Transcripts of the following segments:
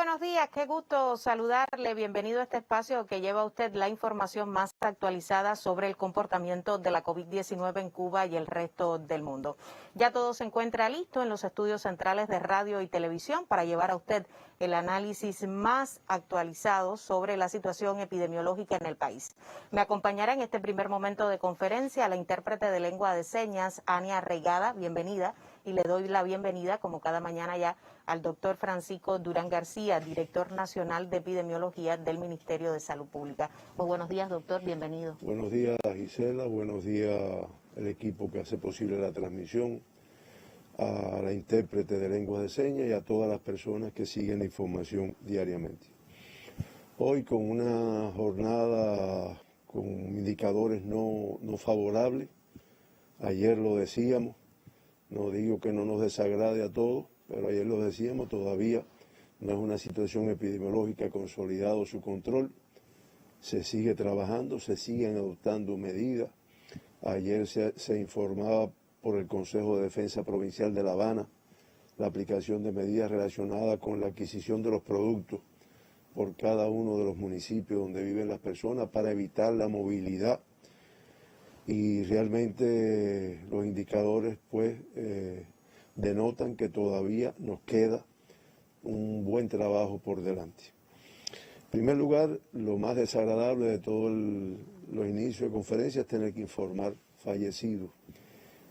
buenos días, qué gusto saludarle. Bienvenido a este espacio que lleva a usted la información más actualizada sobre el comportamiento de la COVID-19 en Cuba y el resto del mundo. Ya todo se encuentra listo en los estudios centrales de radio y televisión para llevar a usted el análisis más actualizado sobre la situación epidemiológica en el país. Me acompañará en este primer momento de conferencia la intérprete de lengua de señas, Ania Reigada. Bienvenida, y le doy la bienvenida, como cada mañana ya, al doctor Francisco Durán García, director nacional de epidemiología del Ministerio de Salud Pública. Muy buenos días, doctor, bienvenido. Buenos días, Gisela, buenos días al equipo que hace posible la transmisión, a la intérprete de lenguas de señas y a todas las personas que siguen la información diariamente. Hoy con una jornada con indicadores no favorables, ayer lo decíamos, no digo que no nos desagrade a todos, pero ayer lo decíamos, todavía no es una situación epidemiológica consolidado su control, se sigue trabajando, se siguen adoptando medidas. Ayer se informaba por el Consejo de Defensa Provincial de La Habana la aplicación de medidas relacionadas con la adquisición de los productos por cada uno de los municipios donde viven las personas para evitar la movilidad, y realmente los indicadores pues denotan que todavía nos queda un buen trabajo por delante. En primer lugar, lo más desagradable de todos los inicios de conferencia es tener que informar fallecidos.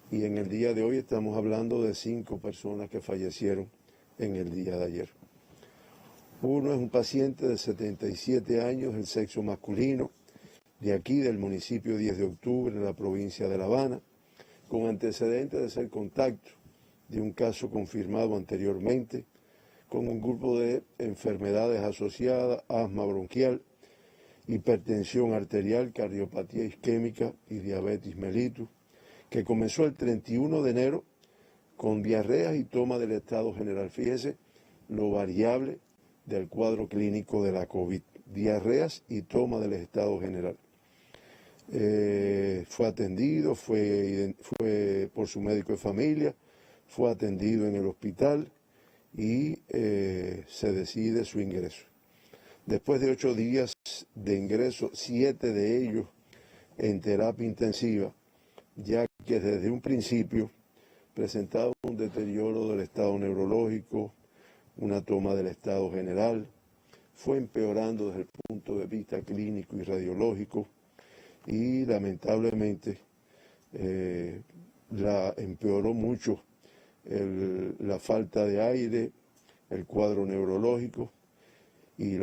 Y en el día de hoy estamos hablando de 5 personas que fallecieron en el día de ayer. Uno es un paciente de 77 años, el sexo masculino, de aquí, del municipio 10 de octubre, en la provincia de La Habana, con antecedentes de ser contacto de un caso confirmado anteriormente, con un grupo de enfermedades asociadas, asma bronquial, hipertensión arterial, cardiopatía isquémica y diabetes mellitus, que comenzó el 31 de enero con diarreas y toma del estado general. Fíjese lo variable del cuadro clínico de la COVID, diarreas y toma del estado general. Fue atendido, fue por su médico de familia, fue atendido en el hospital y se decide su ingreso. Después de 8 días de ingreso, 7 de ellos en terapia intensiva, ya que desde un principio presentaba un deterioro del estado neurológico, una toma del estado general, fue empeorando desde el punto de vista clínico y radiológico, y lamentablemente empeoró mucho la falta de aire, el cuadro neurológico y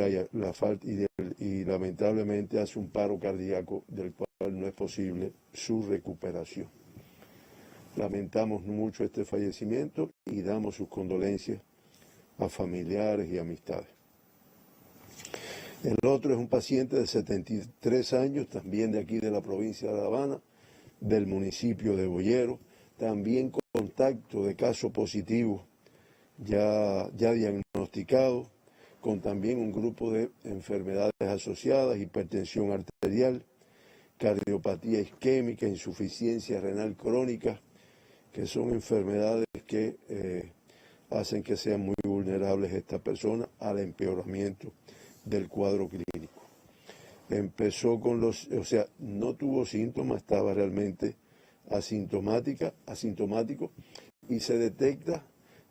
lamentablemente hace un paro cardíaco del cual no es posible su recuperación. Lamentamos mucho este fallecimiento y damos sus condolencias a familiares y amistades. El otro es un paciente de 73 años, también de aquí de la provincia de La Habana, del municipio de Boyero, también con contacto de caso positivo ya diagnosticado, con también un grupo de enfermedades asociadas, hipertensión arterial, cardiopatía isquémica, insuficiencia renal crónica, que son enfermedades que hacen que sean muy vulnerables estas personas al empeoramiento del cuadro clínico. Empezó con no tuvo síntomas, estaba realmente asintomático, y se detecta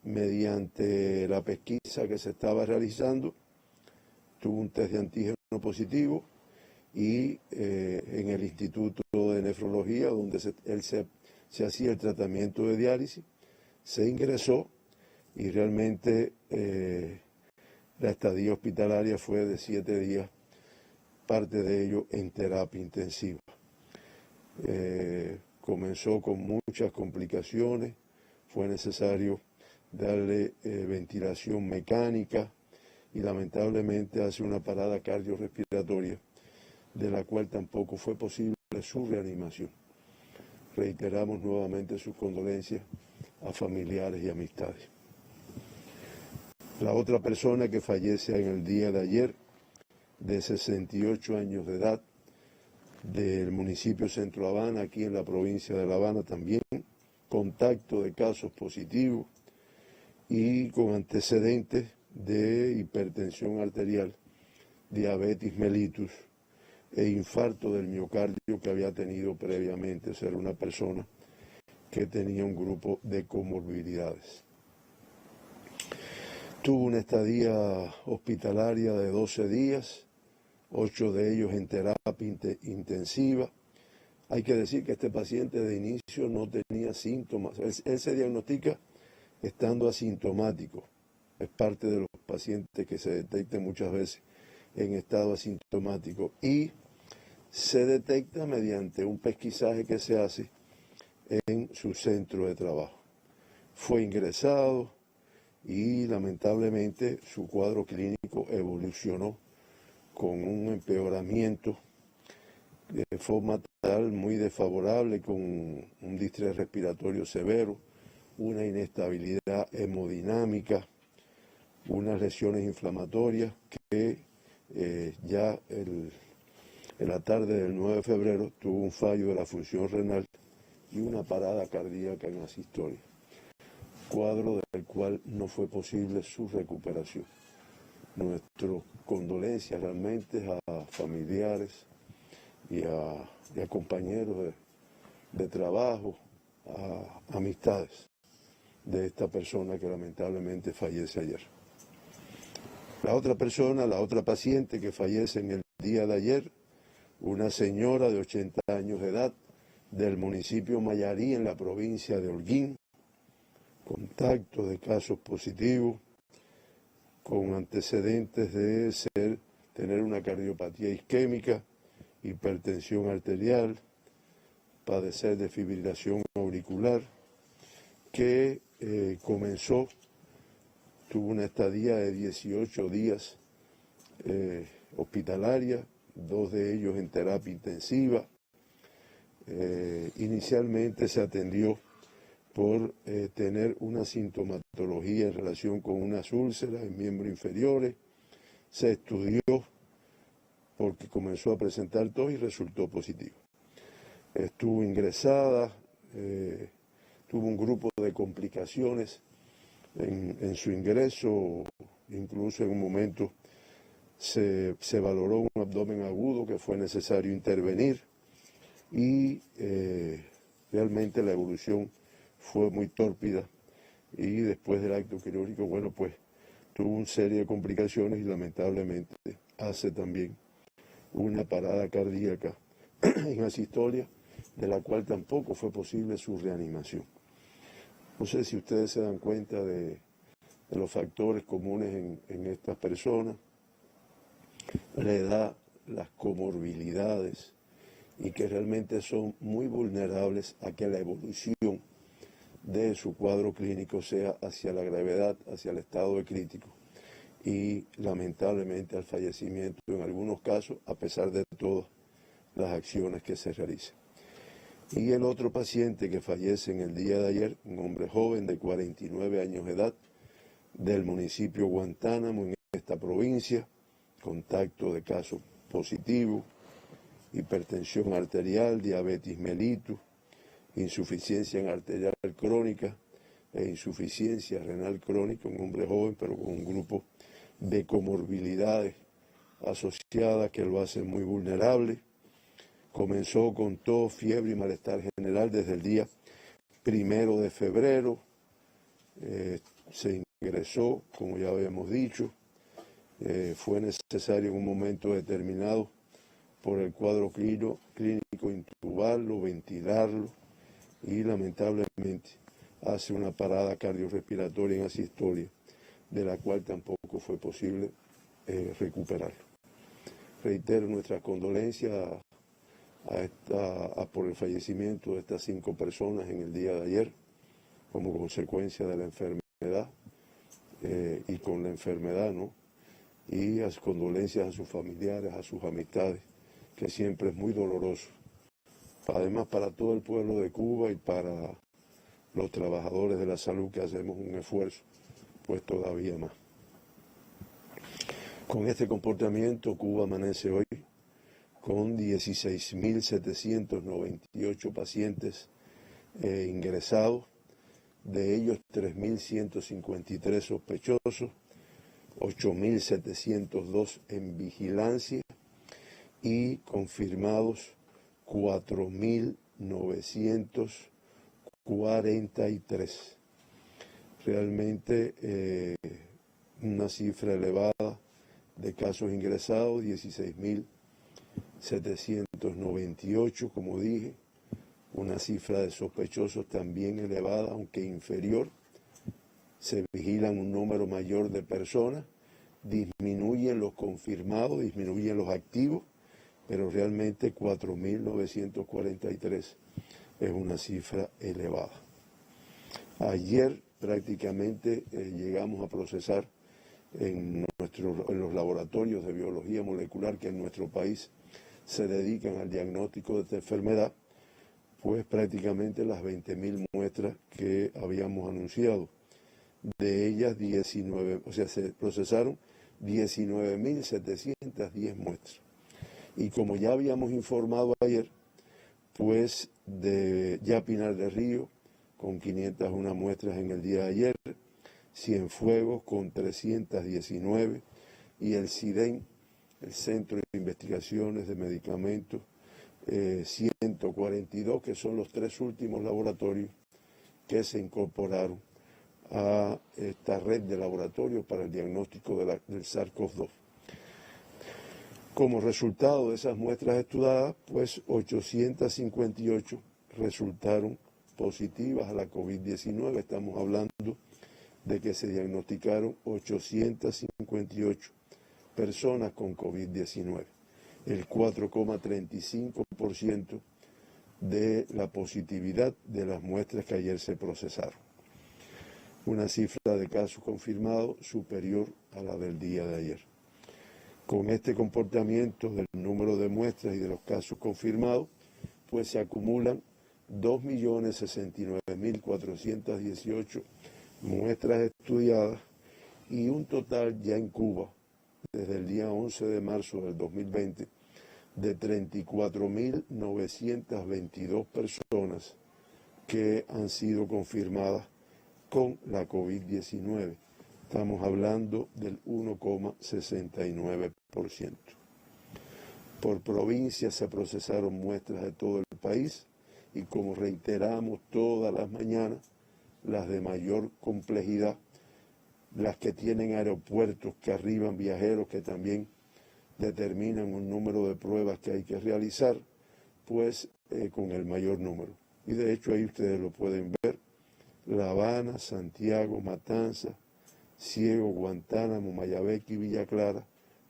mediante la pesquisa que se estaba realizando. Tuvo un test de antígeno positivo y en el Instituto de Nefrología, donde se hacía el tratamiento de diálisis, se ingresó y realmente la estadía hospitalaria fue de 7 días, parte de ello en terapia intensiva. Comenzó con muchas complicaciones, fue necesario darle ventilación mecánica y lamentablemente hace una parada cardiorrespiratoria, de la cual tampoco fue posible su reanimación. Reiteramos nuevamente sus condolencias a familiares y amistades. La otra persona que fallece en el día de ayer, de 68 años de edad, del municipio Centro Habana, aquí en la provincia de La Habana también, contacto de casos positivos y con antecedentes de hipertensión arterial, diabetes mellitus e infarto del miocardio que había tenido previamente, ser una persona que tenía un grupo de comorbilidades. Tuvo una estadía hospitalaria de 12 días, 8 de ellos en terapia intensiva. Hay que decir que este paciente de inicio no tenía síntomas. Él se diagnostica estando asintomático. Es parte de los pacientes que se detectan muchas veces en estado asintomático y se detecta mediante un pesquisaje que se hace en su centro de trabajo. Fue ingresado y lamentablemente su cuadro clínico evolucionó con un empeoramiento de forma tal muy desfavorable, con un distrés respiratorio severo, una inestabilidad hemodinámica, unas lesiones inflamatorias que ya en la tarde del 9 de febrero tuvo un fallo de la función renal y una parada cardíaca en asistolia, cuadro del cual no fue posible su recuperación. Nuestras condolencias realmente a familiares y a compañeros de trabajo, a amistades de esta persona que lamentablemente fallece ayer. La otra persona, la otra paciente que fallece en el día de ayer, una señora de 80 años de edad del municipio Mayarí en la provincia de Holguín, contacto de casos positivos, con antecedentes de tener una cardiopatía isquémica, hipertensión arterial, padecer de fibrilación auricular, que tuvo una estadía de 18 días hospitalaria, 2 de ellos en terapia intensiva. Inicialmente se atendió por tener una sintomatología en relación con unas úlceras en miembros inferiores. Se estudió porque comenzó a presentar tos y resultó positivo. Estuvo ingresada, tuvo un grupo de complicaciones en su ingreso, incluso en un momento se valoró un abdomen agudo que fue necesario intervenir y realmente la evolución fue muy tórpida y después del acto quirúrgico, bueno, pues tuvo una serie de complicaciones y lamentablemente hace también una parada cardíaca en asistolia, de la cual tampoco fue posible su reanimación. No sé si ustedes se dan cuenta de los factores comunes en estas personas, la edad, las comorbilidades, y que realmente son muy vulnerables a que la evolución de su cuadro clínico sea hacia la gravedad, hacia el estado de crítico y lamentablemente al fallecimiento en algunos casos, a pesar de todas las acciones que se realizan. Y el otro paciente que fallece en el día de ayer, un hombre joven de 49 años de edad, del municipio Guantánamo, en esta provincia, contacto de casos positivos, hipertensión arterial, diabetes mellitus, insuficiencia arterial crónica e insuficiencia renal crónica, un hombre joven pero con un grupo de comorbilidades asociadas que lo hacen muy vulnerable. Comenzó con tos, fiebre y malestar general desde el día 1 de febrero. Se ingresó, como ya habíamos dicho. Fue necesario en un momento determinado por el cuadro clínico intubarlo, ventilarlo y lamentablemente hace una parada cardiorrespiratoria en asistolia, de la cual tampoco fue posible recuperarlo. Reitero nuestras condolencias por el fallecimiento de estas 5 personas en el día de ayer como consecuencia de la enfermedad y con la enfermedad, ¿no? Y las condolencias a sus familiares, a sus amistades, que siempre es muy doloroso. Además, para todo el pueblo de Cuba y para los trabajadores de la salud que hacemos un esfuerzo, pues todavía más. Con este comportamiento, Cuba amanece hoy con 16.798 pacientes ingresados, de ellos 3.153 sospechosos, 8.702 en vigilancia y confirmados 4.943. Realmente una cifra elevada de casos ingresados, 16.798, como dije, una cifra de sospechosos también elevada, aunque inferior. Se vigilan un número mayor de personas, disminuyen los confirmados, disminuyen los activos, pero realmente 4.943 es una cifra elevada. Ayer prácticamente llegamos a procesar en los laboratorios de biología molecular que en nuestro país se dedican al diagnóstico de esta enfermedad, pues prácticamente las 20.000 muestras que habíamos anunciado. De ellas 19, o sea, se procesaron 19.710 muestras. Y como ya habíamos informado ayer, pues ya Pinar del Río con 501 muestras en el día de ayer, Cienfuegos con 319 y el CIDEN, el Centro de Investigaciones de Medicamentos, 142, que son los 3 últimos laboratorios que se incorporaron a esta red de laboratorios para el diagnóstico del SARS-CoV-2. Como resultado de esas muestras estudiadas, pues 858 resultaron positivas a la COVID-19. Estamos hablando de que se diagnosticaron 858 personas con COVID-19, el 4,35% de la positividad de las muestras que ayer se procesaron. Una cifra de casos confirmados superior a la del día de ayer. Con este comportamiento del número de muestras y de los casos confirmados, pues se acumulan 2.069.418 muestras estudiadas y un total ya en Cuba, desde el día 11 de marzo del 2020, de 34.922 personas que han sido confirmadas con la COVID-19. Estamos hablando del 1,69%. Por provincia se procesaron muestras de todo el país y, como reiteramos todas las mañanas, las de mayor complejidad, las que tienen aeropuertos que arriban viajeros que también determinan un número de pruebas que hay que realizar, pues con el mayor número. Y de hecho ahí ustedes lo pueden ver: La Habana, Santiago, Matanzas, Ciego, Guantánamo, Mayabeque y Villa Clara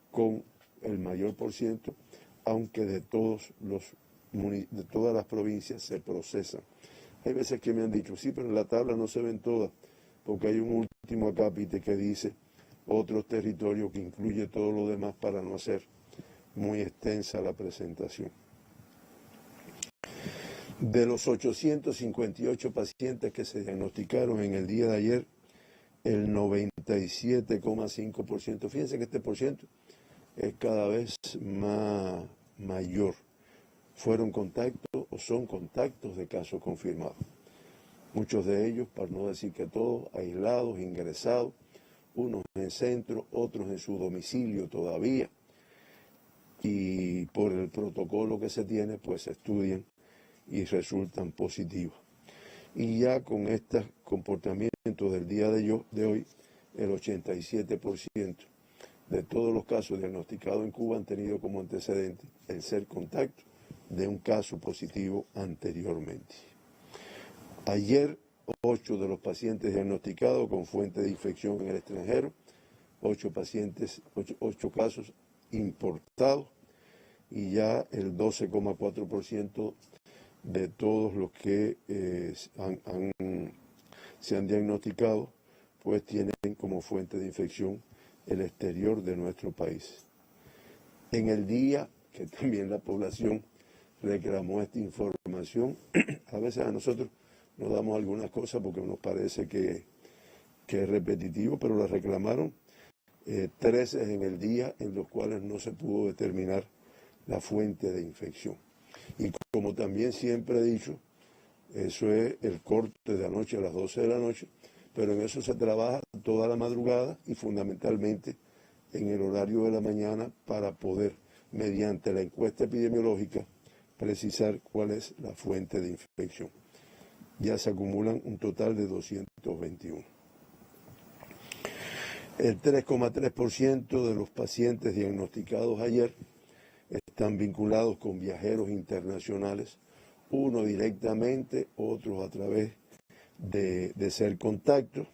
con el mayor por ciento, aunque de todas las provincias se procesan. Hay veces que me han dicho, sí, pero en la tabla no se ven todas, porque hay un último acápite que dice otros territorios, que incluye todo lo demás para no hacer muy extensa la presentación. De los 858 pacientes que se diagnosticaron en el día de ayer, el 97,5%, fíjense que este porciento es cada vez mayor, fueron contactos o son contactos de casos confirmados. Muchos de ellos, para no decir que todos, aislados, ingresados, unos en centro, otros en su domicilio todavía, y por el protocolo que se tiene, pues se estudian y resultan positivos. Y ya con este comportamiento del día de hoy, el 87% de todos los casos diagnosticados en Cuba han tenido como antecedente el ser contacto de un caso positivo anteriormente. Ayer, 8 de los pacientes diagnosticados con fuente de infección en el extranjero, 8 casos importados, y ya el 12,4% de todos los que se han diagnosticado, pues tienen como fuente de infección el exterior de nuestro país. En el día que también la población reclamó esta información, a veces a nosotros nos damos algunas cosas porque nos parece que es repetitivo, pero la reclamaron 13 en el día en los cuales no se pudo determinar la fuente de infección. Y como también siempre he dicho, eso es el corte de anoche a las 12 de la noche, pero en eso se trabaja toda la madrugada y fundamentalmente en el horario de la mañana para poder, mediante la encuesta epidemiológica, precisar cuál es la fuente de infección. Ya se acumulan un total de 221. El 3,3% de los pacientes diagnosticados ayer están vinculados con viajeros internacionales, uno directamente, otros a través de ser contactos,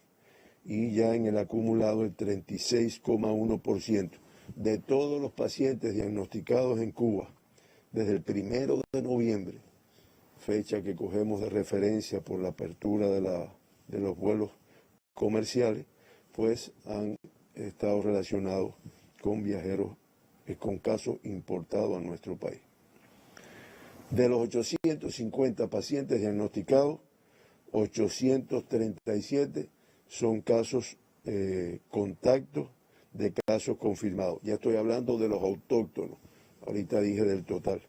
y ya en el acumulado el 36,1% de todos los pacientes diagnosticados en Cuba desde el 1 de noviembre, fecha que cogemos de referencia por la apertura de los vuelos comerciales, pues han estado relacionados con viajeros con casos importados a nuestro país. De los 850 pacientes diagnosticados, 837 son casos contactos de casos confirmados. Ya estoy hablando de los autóctonos, ahorita dije del total.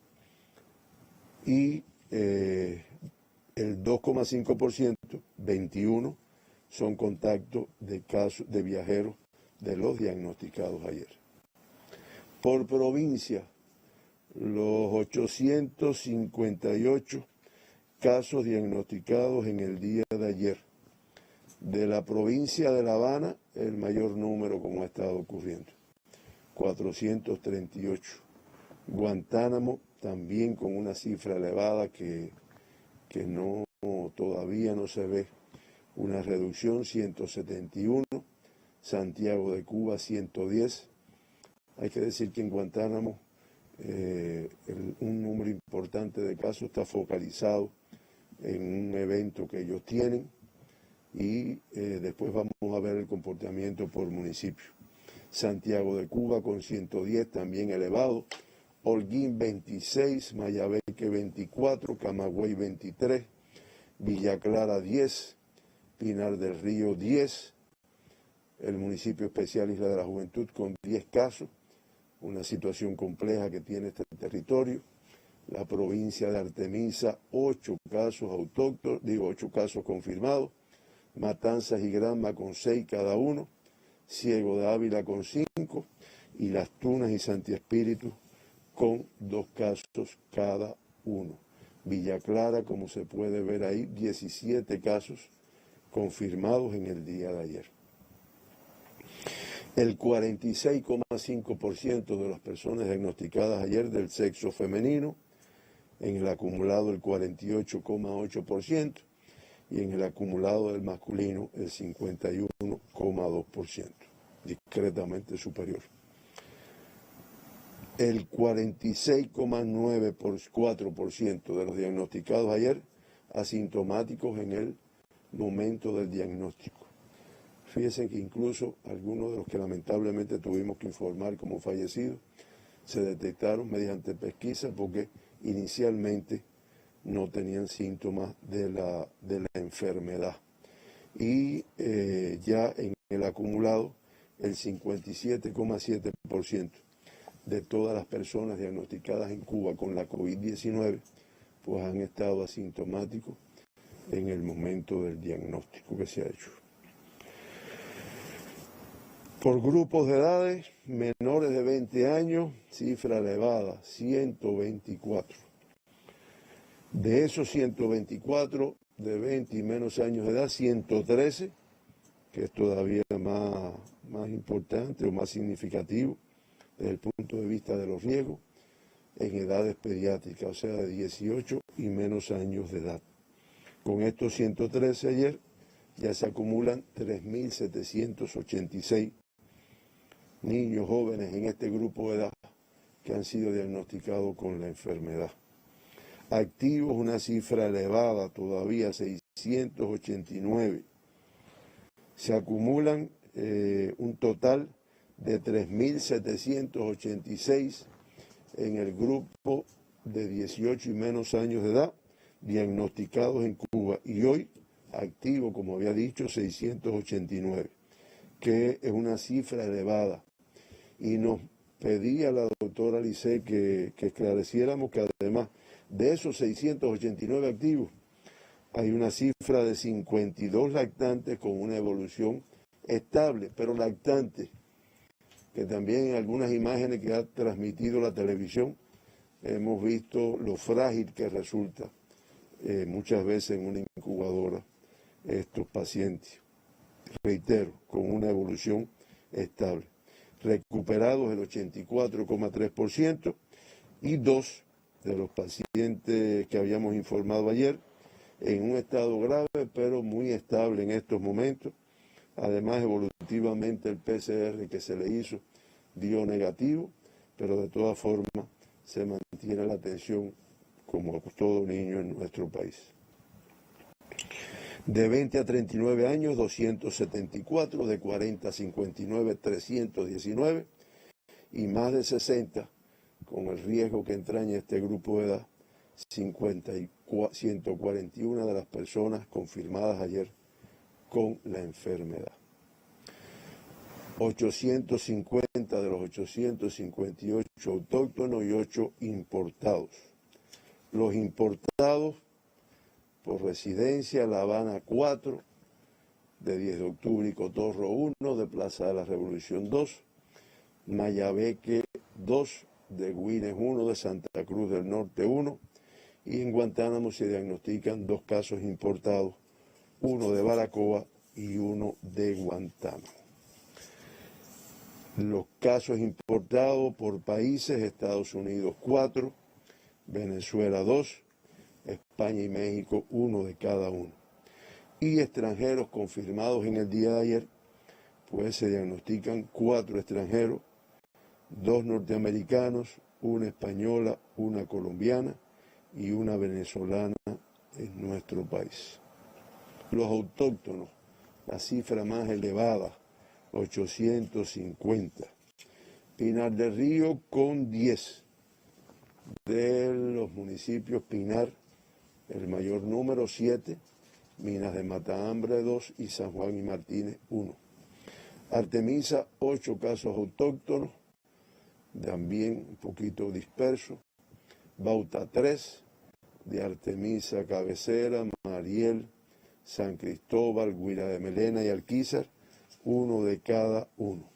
Y el 2,5%, 21, son contactos de casos de viajeros de los diagnosticados ayer. Por provincia, los 858 casos diagnosticados en el día de ayer. De la provincia de La Habana, el mayor número como ha estado ocurriendo, 438. Guantánamo también con una cifra elevada que no, todavía no se ve una reducción, 171. Santiago de Cuba, 110. Hay que decir que en Guantánamo un número importante de casos está focalizado en un evento que ellos tienen, y después vamos a ver el comportamiento por municipio. Santiago de Cuba con 110, también elevado. Holguín 26, Mayabeque 24, Camagüey 23, Villa Clara 10, Pinar del Río 10, el municipio especial Isla de la Juventud con 10 casos, una situación compleja que tiene este territorio. La provincia de Artemisa, 8 casos autóctonos, 8 casos confirmados. Matanzas y Granma con 6 cada uno, Ciego de Ávila con 5 y Las Tunas y Santi Espíritu con 2 casos cada uno. Villa Clara, como se puede ver ahí, 17 casos confirmados en el día de ayer. El 46,5% de las personas diagnosticadas ayer del sexo femenino, en el acumulado el 48,8%, y en el acumulado del masculino el 51,2%, discretamente superior. El 46,94% de los diagnosticados ayer asintomáticos en el momento del diagnóstico. Fíjense que incluso algunos de los que lamentablemente tuvimos que informar como fallecidos se detectaron mediante pesquisa porque inicialmente no tenían síntomas de la enfermedad. Y ya en el acumulado, el 57,7% de todas las personas diagnosticadas en Cuba con la COVID-19, pues han estado asintomáticos en el momento del diagnóstico que se ha hecho. Por grupos de edades, menores de 20 años, cifra elevada, 124. De esos 124 de 20 y menos años de edad, 113, que es todavía más importante o más significativo desde el punto de vista de los riesgos, en edades pediátricas, o sea, de 18 y menos años de edad. Con estos 113 ayer ya se acumulan 3.786 niños jóvenes en este grupo de edad que han sido diagnosticados con la enfermedad. Activos, una cifra elevada todavía, 689. Se acumulan un total de 3.786 en el grupo de 18 y menos años de edad diagnosticados en Cuba, y hoy activo, como había dicho, 689, que es una cifra elevada. Y nos pedía la doctora Lisset que esclareciéramos que además de esos 689 activos, hay una cifra de 52 lactantes con una evolución estable, pero lactantes, que también en algunas imágenes que ha transmitido la televisión hemos visto lo frágil que resulta muchas veces en una incubadora estos pacientes. Reitero, con una evolución estable. Recuperados el 84,3% y 2 de los pacientes que habíamos informado ayer en un estado grave, pero muy estable en estos momentos. Además, evolutivamente el PCR que se le hizo dio negativo, pero de todas formas se mantiene la atención como todo niño en nuestro país. De 20 a 39 años, 274, de 40 a 59, 319, y más de 60, con el riesgo que entraña este grupo de edad, 141 de las personas confirmadas ayer con la enfermedad. 850 de los 858 autóctonos y 8 importados. Los importados por residencia, La Habana 4, de 10 de octubre y Cotorro 1, de Plaza de la Revolución 2, Mayabeque 2, de Güines 1, de Santa Cruz del Norte 1, y en Guantánamo se diagnostican 2 casos importados, uno de Baracoa y uno de Guantánamo. Los casos importados por países: Estados Unidos 4, Venezuela 2, España y México 1 de cada uno. Y extranjeros confirmados en el día de ayer, pues se diagnostican 4 extranjeros, 2 norteamericanos, una española, una colombiana y una venezolana en nuestro país. Los autóctonos, la cifra más elevada, 850. Pinar del Río con 10. De los municipios, Pinar, el mayor número, 7. Minas de Matambre 2 y San Juan y Martínez 1. Artemisa, 8 casos autóctonos, también un poquito dispersos. Bauta 3, de Artemisa, Cabecera, Mariel, San Cristóbal, Guira de Melena y Alquizar, 1 de cada uno.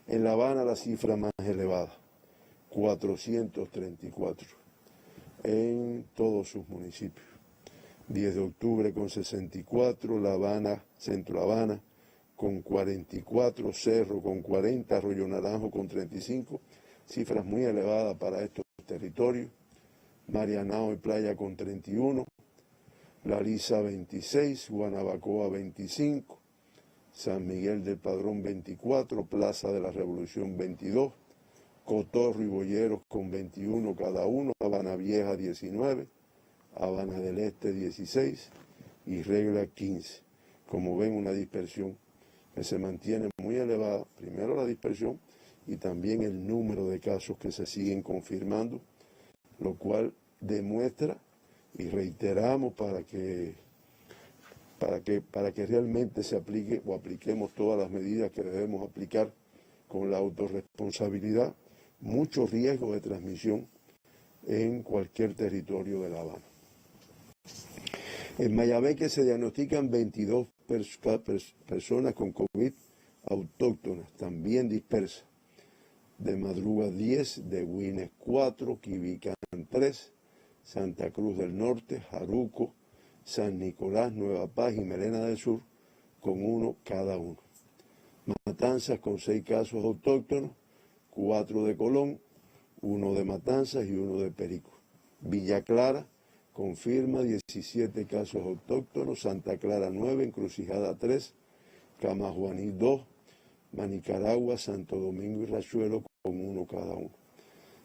En La Habana la cifra más elevada, 434, en todos sus municipios. 10 de octubre con 64, La Habana, Centro Habana con 44, Cerro con 40, Arroyo Naranjo con 35, cifras muy elevadas para estos territorios. Marianao y Playa con 31, La Lisa 26, Guanabacoa 25, San Miguel del Padrón 24, Plaza de la Revolución 22, Cotorro y Boyeros con 21 cada uno, Habana Vieja 19, Habana del Este 16 y Regla 15. Como ven, una dispersión que se mantiene muy elevada, primero la dispersión y también el número de casos que se siguen confirmando, lo cual demuestra, y reiteramos para que realmente se aplique o apliquemos todas las medidas que debemos aplicar con la autorresponsabilidad, mucho riesgo de transmisión en cualquier territorio de La Habana. En Mayabeque se diagnostican 22 personas con COVID autóctonas, también dispersas. De Madruga 10, de Güines 4, Quibicán 3, Santa Cruz del Norte, Jaruco, San Nicolás, Nueva Paz y Melena del Sur, con 1 cada uno. Matanzas con 6 casos autóctonos, 4 de Colón, 1 de Matanzas y 1 de Perico. Villa Clara confirma 17 casos autóctonos, Santa Clara 9, Encrucijada 3, Camajuaní 2, Manicaragua, Santo Domingo y Rachuelo con 1 cada uno.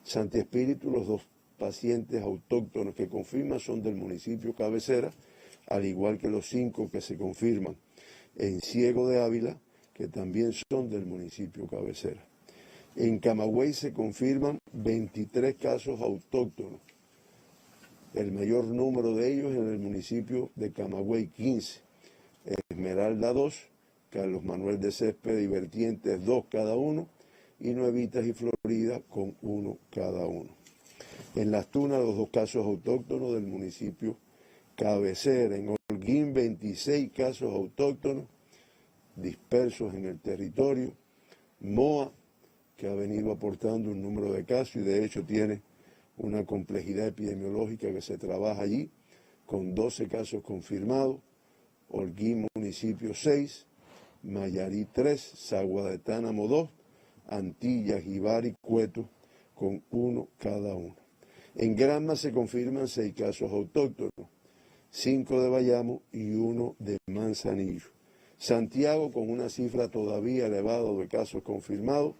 Santi Espíritu, los 2 pacientes autóctonos que confirman son del municipio Cabecera, al igual que los 5 que se confirman en Ciego de Ávila, que también son del municipio Cabecera. En Camagüey se confirman 23 casos autóctonos, el mayor número de ellos en el municipio de Camagüey, 15. Esmeralda 2, Carlos Manuel de Césped y Vertientes 2 cada uno, y Nuevitas y Florida con 1 cada uno. En Las Tunas, los 2 casos autóctonos del municipio Cabecera. En Holguín 26 casos autóctonos dispersos en el territorio, Moa, que ha venido aportando un número de casos y de hecho tiene una complejidad epidemiológica que se trabaja allí, con 12 casos confirmados, Holguín municipio 6, Mayarí 3, Sagua de Tánamo 2, Antillas, Ibar y Cueto con 1 cada uno. En Granma se confirman 6 casos autóctonos, 5 de Bayamo y 1 de Manzanillo. Santiago con una cifra todavía elevada de casos confirmados,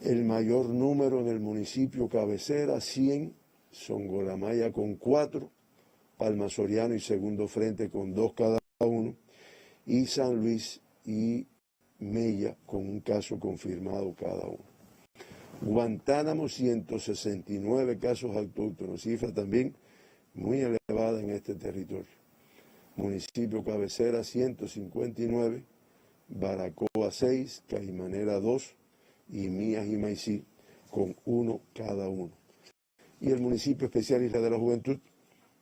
el mayor número en el municipio cabecera, 100, Songolamaya con 4, Palma Soriano y Segundo Frente con 2 cada uno, y San Luis y Mella con un caso confirmado cada uno. Guantánamo 169 casos autóctonos, cifra también muy elevada en este territorio. Municipio cabecera 159, Baracoa 6, Caimanera 2 y Mías y Maicí con 1 cada uno. Y el municipio especial Isla de la Juventud,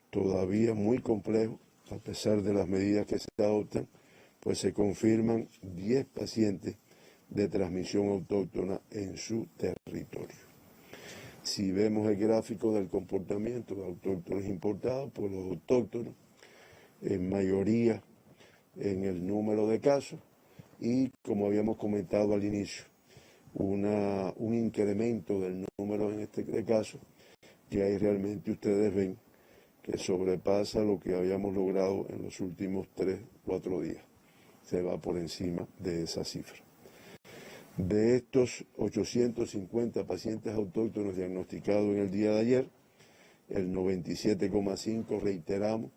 todavía muy complejo, a pesar de las medidas que se adoptan, pues se confirman 10 pacientes de transmisión autóctona en su territorio. Si vemos el gráfico del comportamiento de autóctonos importados, pues los autóctonos en mayoría en el número de casos y, como habíamos comentado al inicio, un incremento del número en este caso que ahí realmente ustedes ven que sobrepasa lo que habíamos logrado en los últimos 3-4 días. Se va por encima de esa cifra. De estos 850 pacientes autóctonos diagnosticados en el día de ayer, el 97,5, reiteramos,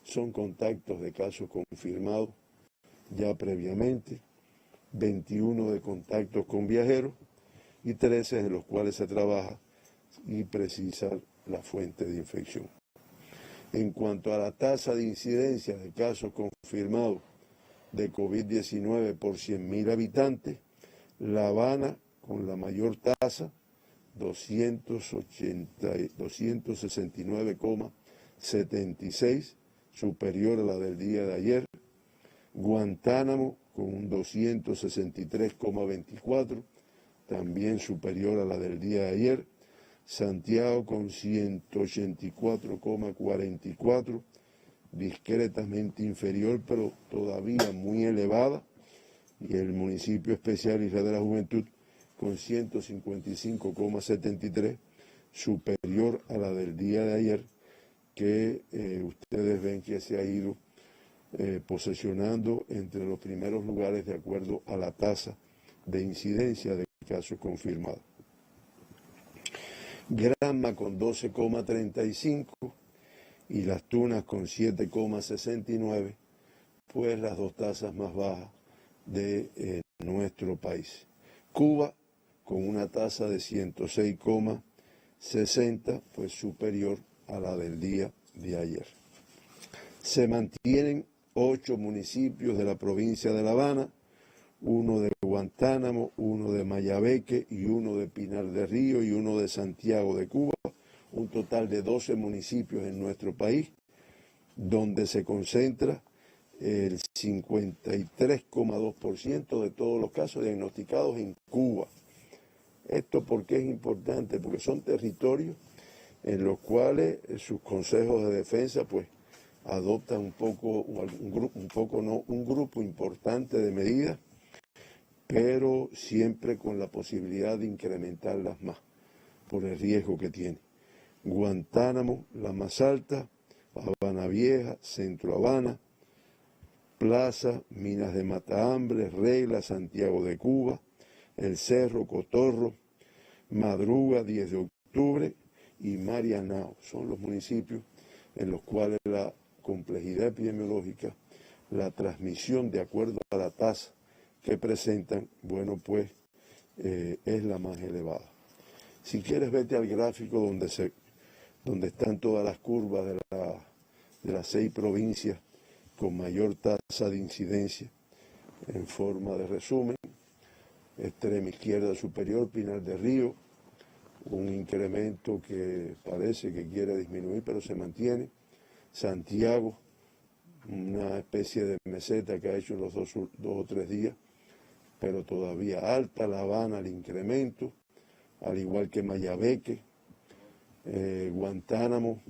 son contactos de casos confirmados ya previamente, 21 de contactos con viajeros y 13 de los cuales se trabaja y precisar la fuente de infección. En cuanto a la tasa de incidencia de casos confirmados de COVID-19 por 100.000 habitantes, La Habana con la mayor tasa, 269,76, superior a la del día de ayer. Guantánamo con un 263,24, también superior a la del día de ayer. Santiago con 184,44, discretamente inferior, pero todavía muy elevada. Y el municipio especial Isla de la Juventud con 155,73, superior a la del día de ayer, que ustedes ven que se ha ido posesionando entre los primeros lugares de acuerdo a la tasa de incidencia de casos confirmados. Granma con 12,35 y Las Tunas con 7,69, pues las dos tasas más bajas de nuestro país. Cuba con una tasa de 106,60, pues superior a la del día de ayer. Se mantienen 8 municipios de la provincia de La Habana, 1 de Guantánamo, 1 de Mayabeque y 1 de Pinar del Río y 1 de Santiago de Cuba, un total de 12 municipios en nuestro país, donde se concentra el 53,2% de todos los casos diagnosticados en Cuba. ¿Esto por qué es importante? Porque son territorios en los cuales sus consejos de defensa pues adoptan un grupo importante de medidas, pero siempre con la posibilidad de incrementarlas más por el riesgo que tiene. Guantánamo, la más alta, Habana Vieja, Centro Habana, Plaza, Minas de Matahambre, Regla, Santiago de Cuba, El Cerro, Cotorro, Madruga, 10 de octubre y Marianao. Son los municipios en los cuales la complejidad epidemiológica, la transmisión de acuerdo a la tasa que presentan, bueno, pues es la más elevada. Si quieres, vete al gráfico donde están todas las curvas de las 6 provincias con mayor tasa de incidencia en forma de resumen. Extrema izquierda superior, Pinar del Río, un incremento que parece que quiere disminuir, pero se mantiene. Santiago una especie de meseta que ha hecho en los dos o tres días, pero todavía alta. La Habana al incremento, al igual que Mayabeque, Guantánamo,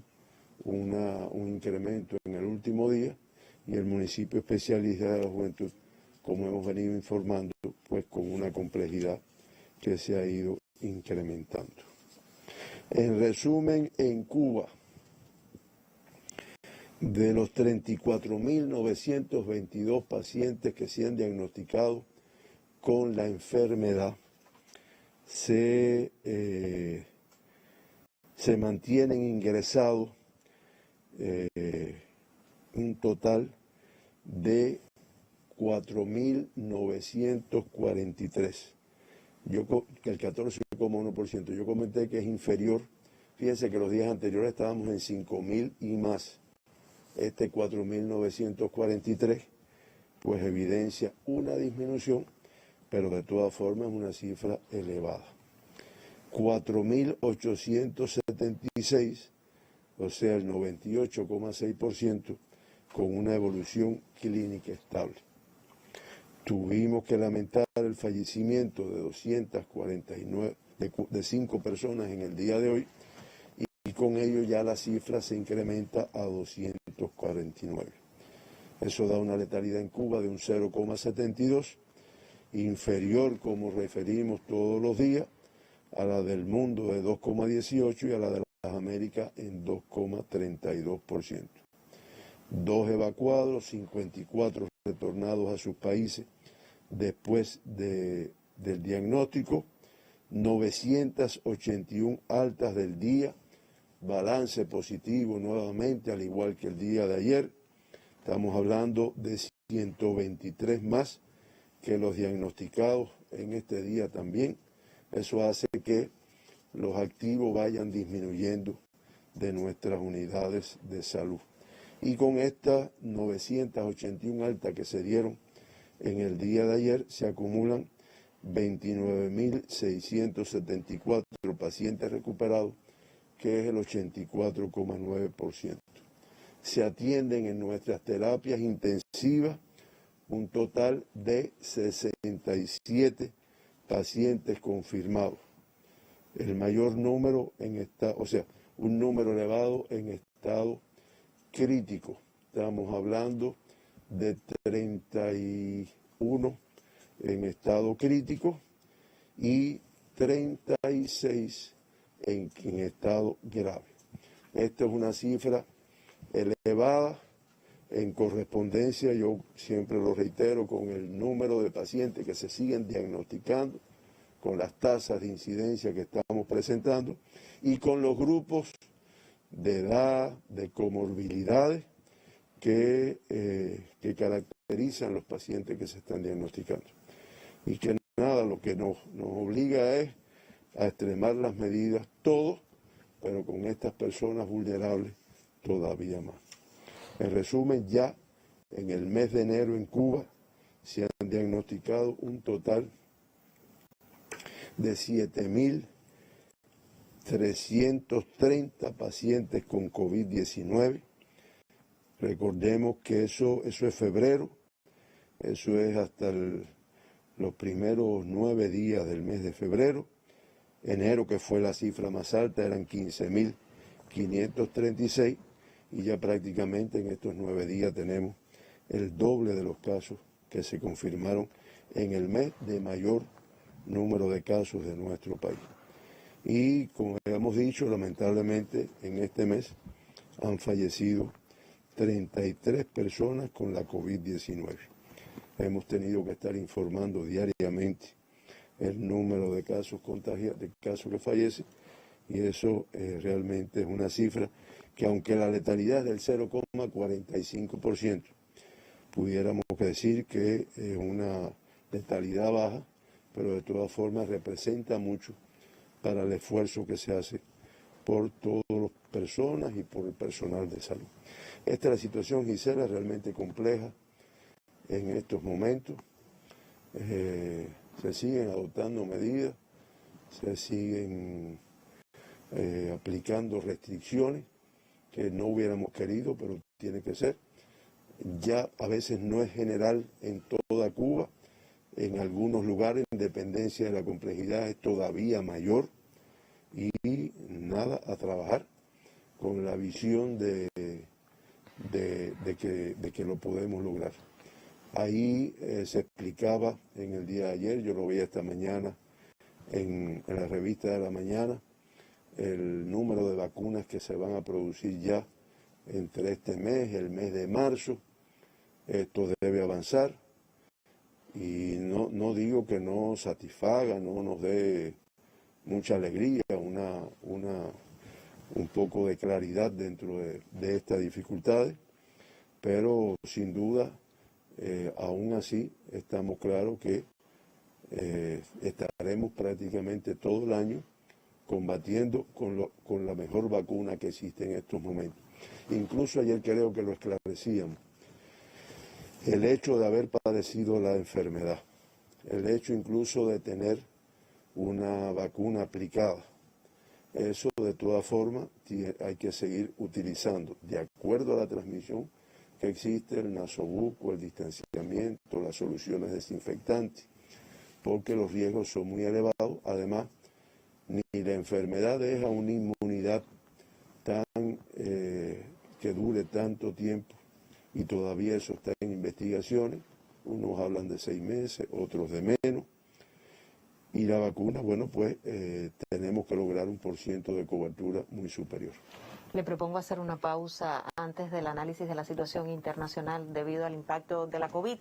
un incremento en el último día, y el municipio especial Isla de la Juventud, como hemos venido informando, pues con una complejidad que se ha ido incrementando. En resumen, en Cuba, de los 34.922 pacientes que se han diagnosticado con la enfermedad, se mantienen ingresados un total de 4.943, el 14,1%. Yo comenté que es inferior. Fíjense que los días anteriores estábamos en 5.000 y más. Este 4.943 pues evidencia una disminución, pero de todas formas es una cifra elevada. 4.876, o sea el 98,6%, con una evolución clínica estable. Tuvimos que lamentar el fallecimiento de 249, de 5 personas en el día de hoy, y con ello ya la cifra se incrementa a 249. Eso da una letalidad en Cuba de un 0,72, inferior, como referimos todos los días, a la del mundo de 2,18 y a la de las Américas en 2,32%. 2 evacuados, 54 retornados a sus países después del diagnóstico, 981 altas del día, balance positivo nuevamente, al igual que el día de ayer. Estamos hablando de 123 más que los diagnosticados en este día también. Eso hace que los activos vayan disminuyendo de nuestras unidades de salud. Y con estas 981 altas que se dieron en el día de ayer, se acumulan 29.674 pacientes recuperados, que es el 84,9%. Se atienden en nuestras terapias intensivas un total de 67 pacientes confirmados. El mayor número un número elevado en estado crítico. Estamos hablando de 31 en estado crítico y 36 en estado grave. Esta es una cifra elevada en correspondencia, yo siempre lo reitero, con el número de pacientes que se siguen diagnosticando, con las tasas de incidencia que estamos presentando y con los grupos de edad, de comorbilidades que caracterizan los pacientes que se están diagnosticando. Y que nada, lo que nos obliga es a extremar las medidas todos, pero con estas personas vulnerables todavía más. En resumen, ya en el mes de enero en Cuba se han diagnosticado un total de 7.330 pacientes con COVID-19. Recordemos que eso es febrero, eso es hasta los primeros 9 días del mes de febrero. Enero, que fue la cifra más alta, eran 15.536, y ya prácticamente en estos 9 días tenemos el doble de los casos que se confirmaron en el mes de mayor número de casos de nuestro país. Y como hemos dicho, lamentablemente en este mes han fallecido 33 personas con la COVID-19. Hemos tenido que estar informando diariamente el número de casos contagiados, de casos que fallecen, y eso realmente es una cifra que, aunque la letalidad es del 0,45%, pudiéramos decir que es una letalidad baja, pero de todas formas representa mucho para el esfuerzo que se hace por todas las personas y por el personal de salud. Esta es la situación, Gisela, realmente compleja en estos momentos. Se siguen adoptando medidas, se siguen aplicando restricciones que no hubiéramos querido, pero tiene que ser. ya a veces no es general en toda Cuba. En algunos lugares, en dependencia de la complejidad, es todavía mayor. Y nada, a trabajar con la visión de que lo podemos lograr. Ahí se explicaba en el día de ayer, yo lo veía esta mañana en la revista de la mañana, el número de vacunas que se van a producir ya entre este mes, el mes de marzo. Esto debe avanzar y no digo que no satisfaga, no nos dé mucha alegría, un poco de claridad dentro de estas dificultades, pero sin duda, aún así, estamos claros que estaremos prácticamente todo el año combatiendo con la mejor vacuna que existe en estos momentos. Incluso ayer creo que lo esclarecíamos. El hecho de haber padecido la enfermedad, el hecho incluso de tener una vacuna aplicada, eso de todas formas hay que seguir utilizando, de acuerdo a la transmisión que existe, el nasobuco, el distanciamiento, las soluciones desinfectantes, porque los riesgos son muy elevados. Además, ni la enfermedad deja una inmunidad que dure tanto tiempo, y todavía eso está en investigaciones. Unos hablan de 6 meses, otros de menos. Y la vacuna, bueno, pues tenemos que lograr un % de cobertura muy superior. Le propongo hacer una pausa antes del análisis de la situación internacional debido al impacto de la COVID.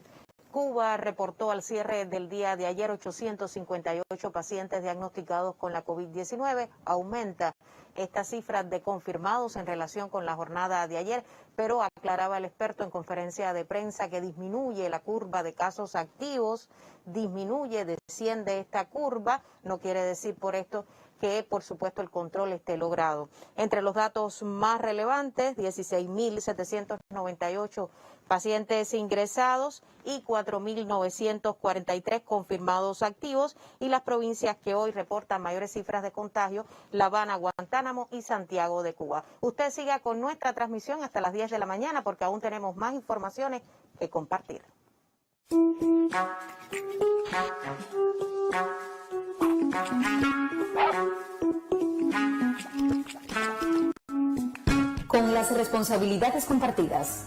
Cuba reportó al cierre del día de ayer 858 pacientes diagnosticados con la COVID-19. Aumenta esta cifra de confirmados en relación con la jornada de ayer, pero aclaraba el experto en conferencia de prensa que disminuye la curva de casos activos, desciende esta curva. No quiere decir por esto que, por supuesto, el control esté logrado. Entre los datos más relevantes, 16.798 pacientes ingresados y 4.943 confirmados activos, y las provincias que hoy reportan mayores cifras de contagio: La Habana, Guantánamo y Santiago de Cuba. Usted siga con nuestra transmisión hasta las 10 de la mañana porque aún tenemos más informaciones que compartir. Con las responsabilidades compartidas.